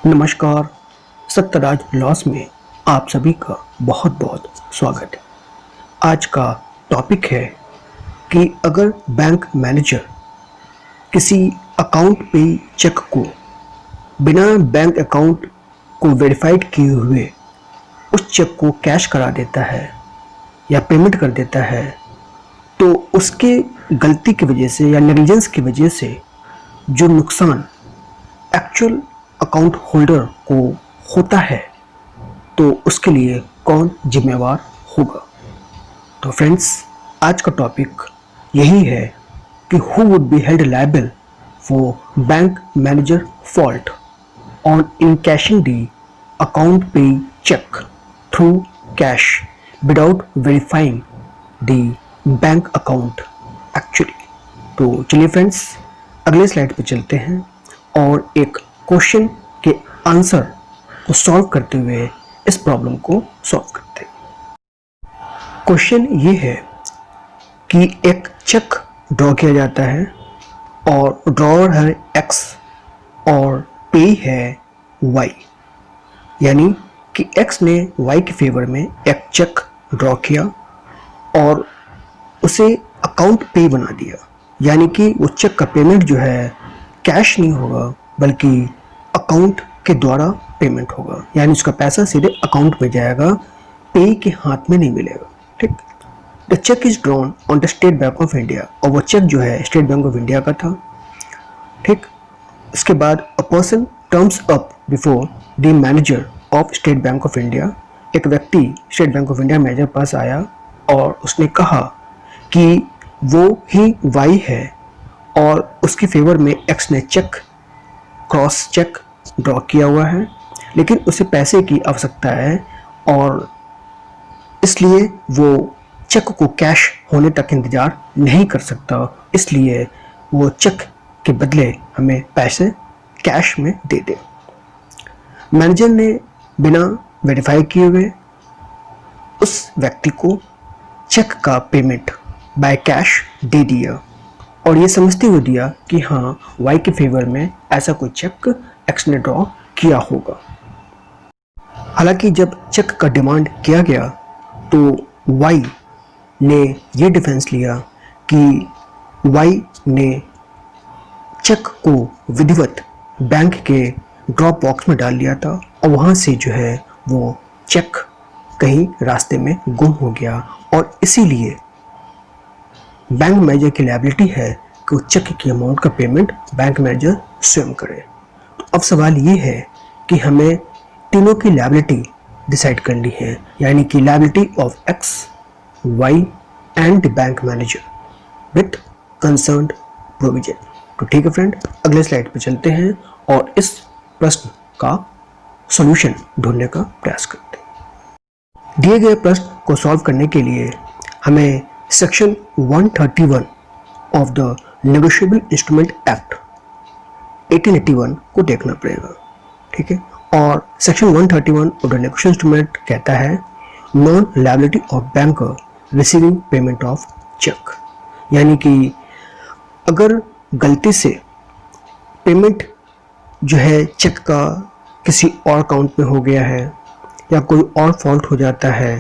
नमस्कार। सत्यराज लॉस में आप सभी का बहुत बहुत स्वागत है। आज का टॉपिक है कि अगर बैंक मैनेजर किसी अकाउंट पे चेक को बिना बैंक अकाउंट को वेरीफाइड किए हुए उस चेक को कैश करा देता है या पेमेंट कर देता है, तो उसके गलती की वजह से या नेग्लिजेंस की वजह से जो नुकसान एक्चुअल अकाउंट होल्डर को होता है, तो उसके लिए कौन जिम्मेवार होगा। तो फ्रेंड्स, आज का टॉपिक यही है कि who would be held liable for bank manager fault on encashing the account पे cheque through cash without verifying the bank account actually. तो चलिए फ्रेंड्स, अगले स्लाइड पे चलते हैं और एक क्वेश्चन के आंसर को सॉल्व करते हुए इस प्रॉब्लम को सॉल्व करते हैं। क्वेश्चन ये है कि एक चेक ड्रॉ किया जाता है और ड्रॉअर है एक्स और पे है वाई, यानी कि एक्स ने वाई के फेवर में एक चेक ड्रॉ किया और उसे अकाउंट पे बना दिया, यानी कि वो चेक का पेमेंट जो है कैश नहीं होगा बल्कि अकाउंट के द्वारा पेमेंट होगा, यानी उसका पैसा सीधे अकाउंट में जाएगा, पे के हाथ में नहीं मिलेगा। ठीक, the cheque is drawn on the State Bank of India, और वो चेक जो है स्टेट बैंक ऑफ इंडिया का था। ठीक, इसके बाद a person turns up before the manager of State Bank of India, एक व्यक्ति State Bank of India manager पास आया और उसने कहा कि वो ही वाई है और उसके फेवर में एक्स ने चेक क्रॉस चेक ड्रॉ किया हुआ है, लेकिन उसे पैसे की आवश्यकता है और इसलिए वो चेक को कैश होने तक इंतज़ार नहीं कर सकता, इसलिए वो चेक के बदले हमें पैसे कैश में दे दे। मैनेजर ने बिना वेरीफाई किए हुए उस व्यक्ति को चेक का पेमेंट बाय कैश दे दिया और ये समझते हुए दिया कि हाँ, वाई के फेवर में ऐसा कोई चेक एक्स ने ड्रॉ किया होगा। हालांकि जब चेक का डिमांड किया गया तो वाई ने ये डिफेंस लिया कि वाई ने चेक को विधिवत बैंक के ड्रॉप बॉक्स में डाल दिया था और वहाँ से जो है वो चेक कहीं रास्ते में गुम हो गया और इसीलिए बैंक मैनेजर की लायबिलिटी है कि वो चेक की अमाउंट का पेमेंट बैंक मैनेजर स्वयं करे। तो अब सवाल ये है कि हमें तीनों की लायबिलिटी डिसाइड करनी है, यानी कि liability of X, Y and the bank manager with concerned provision. तो ठीक है फ्रेंड, अगले स्लाइड पे चलते हैं और इस प्रश्न का सॉल्यूशन ढूंढने का प्रयास करते हैं। दिए गए प्रश्न को सॉल्व करने के लिए हमें section 131 of the negotiable instrument act 1881 को देखना पड़ेगा। ठीक है, और section 131 of the negotiable instrument कहता है non liability of banker receiving payment of cheque, यानी कि अगर गलती से पेमेंट जो है चेक का किसी और अकाउंट में हो गया है या कोई और फॉल्ट हो जाता है,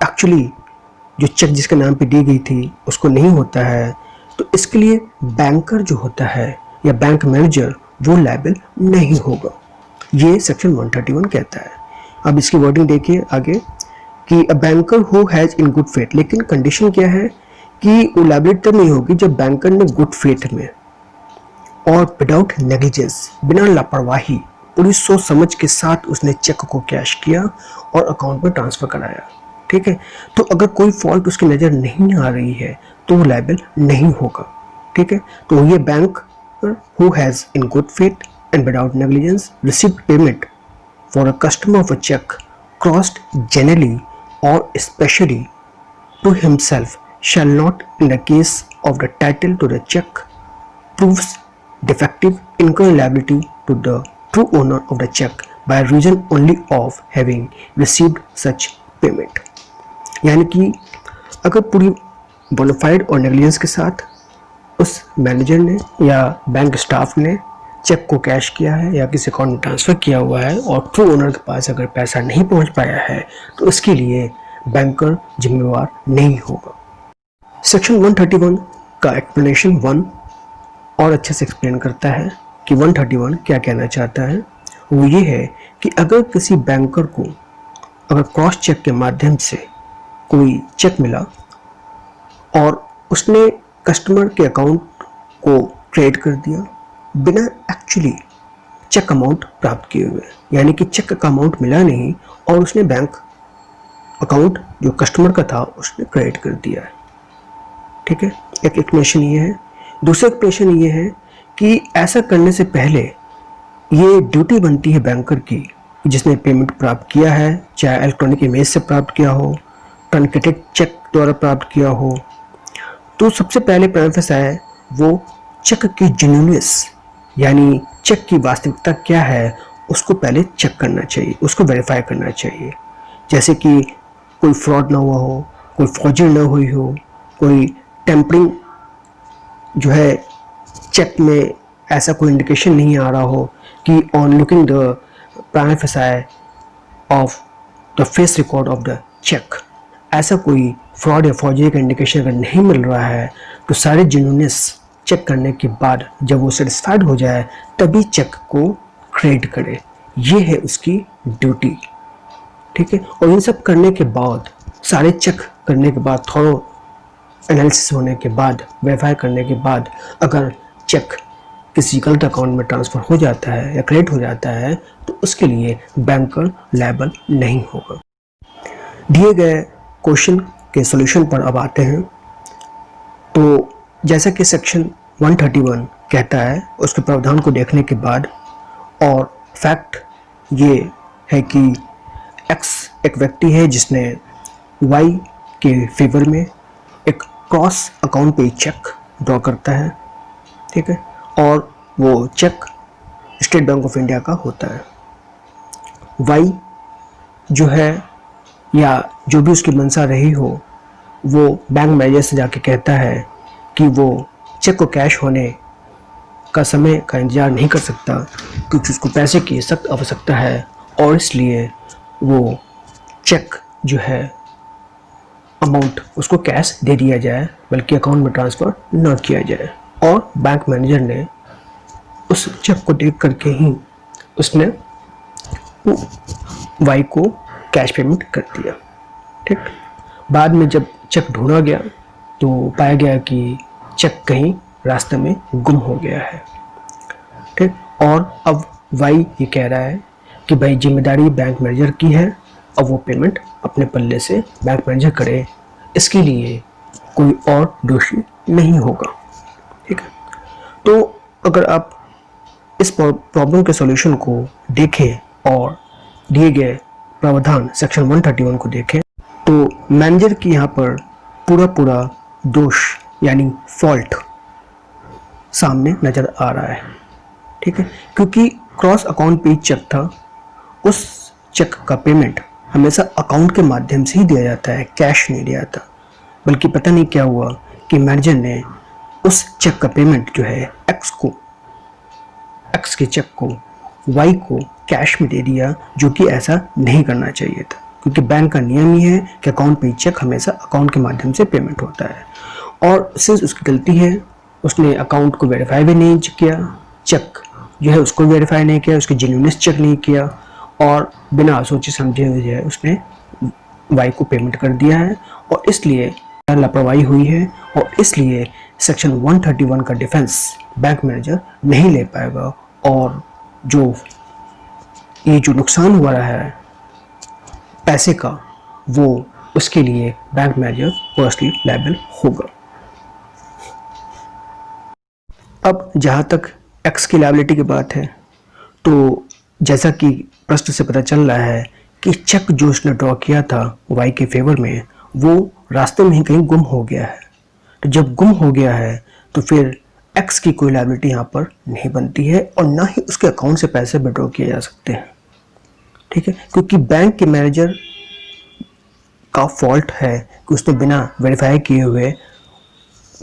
एक्चुअली जो चेक जिसके नाम पे दी गई थी उसको नहीं होता है, तो इसके लिए बैंकर जो होता है या बैंक मैनेजर वो लायबल नहीं होगा, ये सेक्शन 131 कहता है। अब इसकी वर्डिंग देखिए आगे कि a banker who has in good faith, लेकिन कंडीशन क्या है कि वो लायबिलिटी तब नहीं होगी जब बैंकर ने गुड फेथ में और विदाउट नेग्लिजेंस, बिना लापरवाही, पूरी सोच समझ के साथ उसने चेक को कैश किया और अकाउंट में ट्रांसफ़र कराया। ठीक है, तो अगर कोई फॉल्ट उसकी नज़र नहीं आ रही है तो वो लायबल नहीं होगा। ठीक है, तो ये bank who has in good faith and without negligence received payment for a customer of a cheque crossed generally और specially to himself shall not in the case of the title to the check proves defective incur liability to the true owner of the check by reason only of having received such payment। यानी कि अगर पूरी bonafide और negligence के साथ उस manager ने या बैंक स्टाफ ने चेक को कैश किया है या किसी अकाउंट में ट्रांसफ़र किया हुआ है और ट्रू ओनर के पास अगर पैसा नहीं पहुंच पाया है तो इसके लिए बैंकर जिम्मेवार नहीं होगा। सेक्शन 131 का एक्सप्लेनेशन 1 और अच्छे से एक्सप्लेन करता है कि 131 क्या कहना चाहता है। वो ये है कि अगर किसी बैंकर को अगर क्रॉस चेक के माध्यम से कोई चेक मिला और उसने कस्टमर के अकाउंट को क्रेडिट कर दिया बिना एक्चुअली चेक अमाउंट प्राप्त किए हुए, यानी कि चेक का अमाउंट मिला नहीं और उसने बैंक अकाउंट जो कस्टमर का था उसने क्रेडिट कर दिया है। ठीक है, एक एक्सप्लेनेशन ये है। दूसरा एक्सप्लेनेशन ये है कि ऐसा करने से पहले ये ड्यूटी बनती है बैंकर की, जिसने पेमेंट प्राप्त किया है, चाहे इलेक्ट्रॉनिक इमेज से प्राप्त किया हो, ट्रंकेटेड चेक द्वारा प्राप्त किया हो, तो सबसे पहले प्रेफरेंस है वो चेक की जेन्युइननेस, यानी चेक की वास्तविकता क्या है उसको पहले चेक करना चाहिए, उसको वेरीफाई करना चाहिए। जैसे कि कोई फ्रॉड ना हुआ हो, कोई फॉर्जरी ना हुई हो, कोई टेम्परिंग जो है चेक में ऐसा कोई इंडिकेशन नहीं आ रहा हो कि on looking the prime facie of the face record of the cheque ऐसा कोई फ्रॉड या फॉर्जरी का इंडिकेशन अगर नहीं मिल रहा है तो सारे जेन्युइननेस चेक करने के बाद जब वो सेटिस्फाइड हो जाए तभी चेक को क्रेडिट करे। ये है उसकी ड्यूटी। ठीक है, और इन सब करने के बाद, सारे चेक करने के बाद, थोड़ा एनालिसिस होने के बाद, वेरीफाई करने के बाद अगर चेक किसी गलत अकाउंट में ट्रांसफ़र हो जाता है या क्रेडिट हो जाता है तो उसके लिए बैंकर लायबल नहीं होगा। दिए गए क्वेश्चन के सॉल्यूशन पर अब आते हैं। तो जैसा कि सेक्शन 131 कहता है, उसके प्रावधान को देखने के बाद और फैक्ट ये है कि एक्स एक व्यक्ति है जिसने वाई के फेवर में एक क्रॉस अकाउंट पे चेक ड्रॉ करता है। ठीक है, और वो cheque State Bank of India का होता है। वाई जो है या जो भी उसकी मंशा रही हो, वो बैंक मैनेजर से जाके कहता है कि वो चेक को कैश होने का समय का इंतज़ार नहीं कर सकता क्योंकि उसको पैसे की सख्त आवश्यकता है और इसलिए वो चेक जो है अमाउंट उसको कैश दे दिया जाए, बल्कि अकाउंट में ट्रांसफ़र न किया जाए। और बैंक मैनेजर ने उस चेक को देख करके ही उसने वाई को कैश पेमेंट कर दिया। ठीक, बाद में जब चेक ढूंढा गया तो पाया गया कि चेक कहीं रास्ते में गुम हो गया है। ठीक, और अब वाई ये कह रहा है कि भाई जिम्मेदारी बैंक मैनेजर की है, अब वो पेमेंट अपने पल्ले से बैंक मैनेजर करे, इसके लिए कोई और दोषी नहीं होगा। ठीक है, तो अगर आप इस प्रॉब्लम के सॉल्यूशन को देखें और दिए गए प्रावधान सेक्शन 131 को देखें तो मैनेजर की यहाँ पर पूरा दोष यानी फॉल्ट सामने नज़र आ रहा है। ठीक है, क्योंकि क्रॉस अकाउंट पे चेक था, उस चेक का पेमेंट हमेशा अकाउंट के माध्यम से ही दिया जाता है, कैश नहीं दिया जाता। बल्कि पता नहीं क्या हुआ कि मैनेजर ने उस चेक का पेमेंट जो है एक्स के चेक को वाई को कैश में दे दिया, जो कि ऐसा नहीं करना चाहिए था, क्योंकि बैंक का नियम ही है कि अकाउंट पे चेक हमेशा अकाउंट के माध्यम से पेमेंट होता है। और सिंस उसकी गलती है, उसने अकाउंट को वेरीफाई भी नहीं किया, चेक जो है उसको वेरीफाई नहीं किया, उसकी जेन्युइननेस चेक नहीं किया और बिना सोचे समझे हुए जो है उसने वाई को पेमेंट कर दिया है और इसलिए लापरवाही हुई है और इसलिए सेक्शन 131 का डिफेंस बैंक मैनेजर नहीं ले पाएगा और ये जो नुकसान हुआ है पैसे का, वो उसके लिए बैंक मैनेजर पर्सनली लायबल होगा। अब जहाँ तक एक्स की लायबिलिटी की बात है, तो जैसा कि प्रश्न से पता चल रहा है कि चेक जो उसने ड्रॉ किया था वाई के फेवर में, वो रास्ते में ही कहीं गुम हो गया है। तो जब गुम हो गया है तो फिर एक्स की कोई लायबिलिटी यहाँ पर नहीं बनती है और ना ही उसके अकाउंट से पैसे विड्रॉ किए जा सकते हैं। ठीक है, क्योंकि बैंक के मैनेजर का फॉल्ट है कि उसने बिना वेरीफाई किए हुए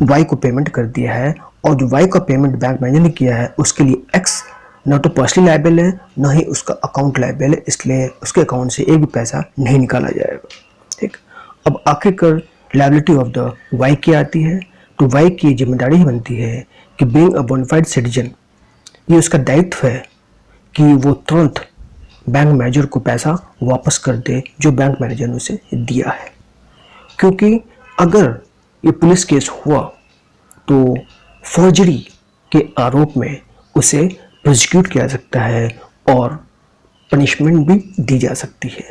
वाई को पेमेंट कर दिया है और जो वाई का पेमेंट बैंक मैनेजर ने किया है उसके लिए एक्स ना तो पर्सनली लायबल है ना ही उसका अकाउंट लायबल है, इसलिए उसके अकाउंट से एक भी पैसा नहीं निकाला जाएगा। ठीक, अब आखिरकार लायबिलिटी ऑफ द वाई की आती है। तो वाई की जिम्मेदारी ही बनती है कि बीइंग अ बोनाफाइड सिटीजन, ये उसका दायित्व है कि वो तुरंत बैंक मैनेजर को पैसा वापस कर दे जो बैंक मैनेजर ने उसे दिया है। क्योंकि अगर ये पुलिस केस हुआ तो फॉर्जरी के आरोप में उसे प्रोसिक्यूट किया जा सकता है और पनिशमेंट भी दी जा सकती है।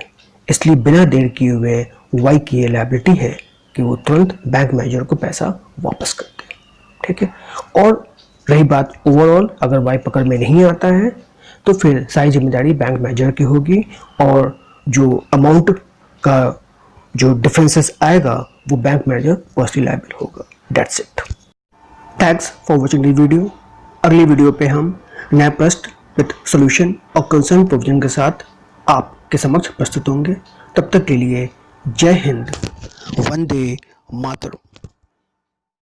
इसलिए बिना देर किए हुए वाई की ये लायबिलिटी है कि वो तुरंत बैंक मैनेजर को पैसा वापस कर दे। ठीक है, और रही बात ओवरऑल, अगर वाई पकड़ में नहीं आता है तो फिर सारी जिम्मेदारी बैंक मैनेजर की होगी और जो अमाउंट का जो डिफरेंसेस आएगा वो बैंक मैनेजर पर्सनली लायबल होगा। That's it. Thanks for watching the video. अगली वीडियो पे हम नया प्रश्न विद सॉल्यूशन और कंसर्न प्रोविजन के साथ आपके समक्ष प्रस्तुत होंगे। तब तक के लिए जय हिंद, वंदे मातरम।